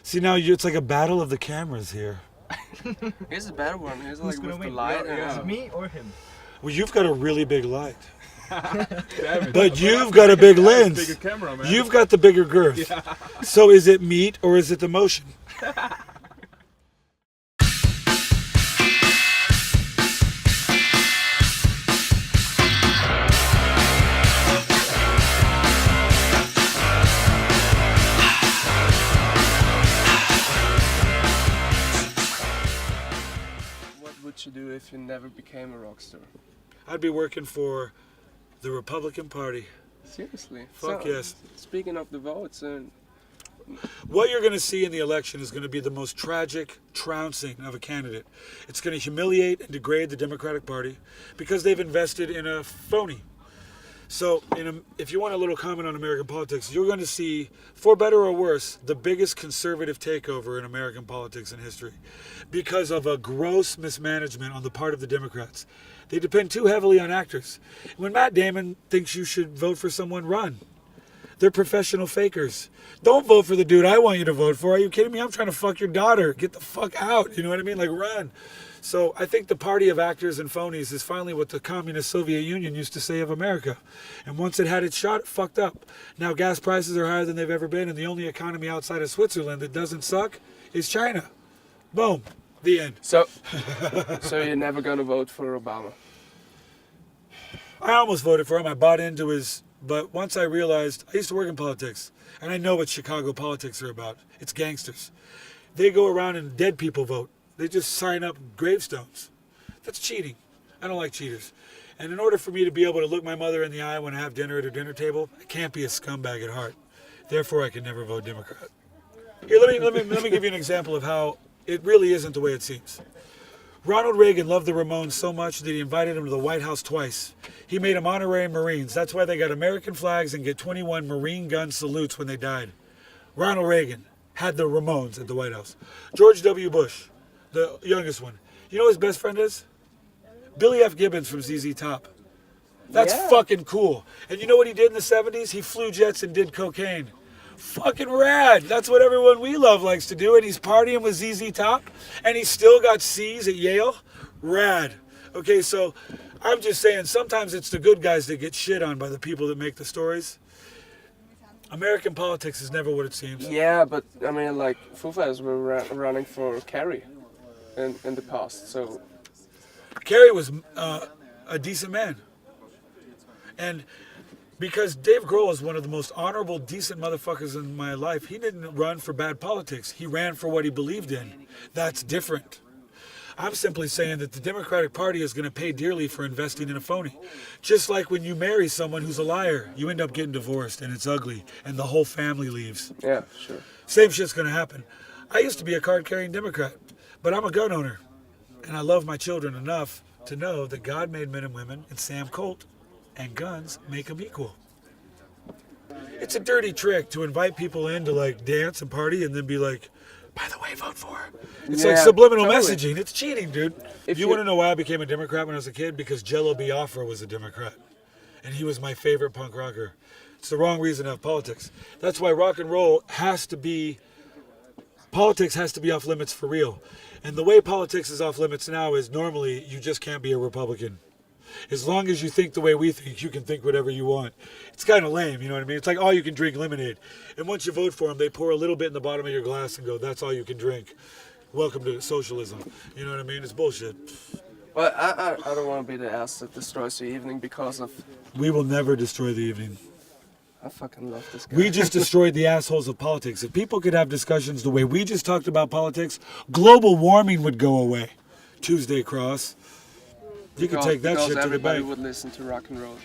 See, now it's like a battle of the cameras here. Here's a better one. Here's Who's like gonna with the win? light. Is it me or him? Well, you've got a really big light. Damn it. But you've got a big lens. Bigger camera, man. You've got the bigger girth. Yeah. So is it meat or is it the motion? What would you do if you never became a rock star? I'd be working for the Republican Party. Seriously? Fuck yes. Speaking of the votes, What you're going to see in the election is going to be the most tragic trouncing of a candidate. It's going to humiliate and degrade the Democratic Party because they've invested in a phony. So if you want a little comment on American politics, you're going to see, for better or worse, the biggest conservative takeover in American politics in history because of a gross mismanagement on the part of the Democrats. They depend too heavily on actors. When Matt Damon thinks you should vote for someone, run. They're professional fakers. Don't vote for the dude I want you to vote for. Are you kidding me? I'm trying to fuck your daughter. Get the fuck out. You know what I mean? Like, run. So I think the party of actors and phonies is finally what the communist Soviet Union used to say of America. And once it had its shot, it fucked up. Now gas prices are higher than they've ever been, and the only economy outside of Switzerland that doesn't suck is China. Boom. The end. so you're never gonna vote for Obama? I almost voted for him. I bought into his... But once I realized, I used to work in politics, and I know what Chicago politics are about. It's gangsters. They go around and dead people vote. They just sign up gravestones. That's cheating. I don't like cheaters. And in order for me to be able to look my mother in the eye when I have dinner at her dinner table, I can't be a scumbag at heart. Therefore, I can never vote Democrat. Here, let me give you an example of how it really isn't the way it seems. Ronald Reagan loved the Ramones so much that he invited them to the White House twice. He made them honorary Marines. That's why they got American flags and get 21 Marine gun salutes when they died. Ronald Reagan had the Ramones at the White House. George W. Bush, the youngest one. You know who his best friend is? Billy F. Gibbons from ZZ Top. That's fucking cool. And you know what he did in the 70s? He flew jets and did cocaine. Fucking rad. That's what everyone we love likes to do. And he's partying with ZZ Top. And he's still got C's at Yale. Rad. Okay, so I'm just saying sometimes it's the good guys that get shit on by the people that make the stories. American politics is never what it seems. Yeah, but I mean, like, Foo Fighters were running for Kerry in the past, so... Kerry was a decent man. And because Dave Grohl is one of the most honorable, decent motherfuckers in my life, he didn't run for bad politics. He ran for what he believed in. That's different. I'm simply saying that the Democratic Party is going to pay dearly for investing in a phony. Just like when you marry someone who's a liar, you end up getting divorced and it's ugly and the whole family leaves. Yeah, sure. Same shit's going to happen. I used to be a card-carrying Democrat, but I'm a gun owner. And I love my children enough to know that God made men and women and Sam Colt, and guns make them equal. It's a dirty trick to invite people in to like dance and party and then be like, by the way, vote for her. It's like subliminal messaging. It's cheating, dude. If you want to know why I became a Democrat when I was a kid, because Jello Biafra was a Democrat. And he was my favorite punk rocker. It's the wrong reason to have politics. That's why rock and roll has to be, politics has to be off limits for real. And the way politics is off limits now is normally you just can't be a Republican. As long as you think the way we think, you can think whatever you want. It's kind of lame, you know what I mean? It's like, oh, you can drink lemonade. And once you vote for them, they pour a little bit in the bottom of your glass and go, that's all you can drink. Welcome to socialism. You know what I mean? It's bullshit. Well, I don't want to be the ass that destroys the evening because of... We will never destroy the evening. I fucking love this guy. We just destroyed the assholes of politics. If people could have discussions the way we just talked about politics, global warming would go away. Tuesday Cross. You could take that shit to the bank. Everybody would listen to rock and roll.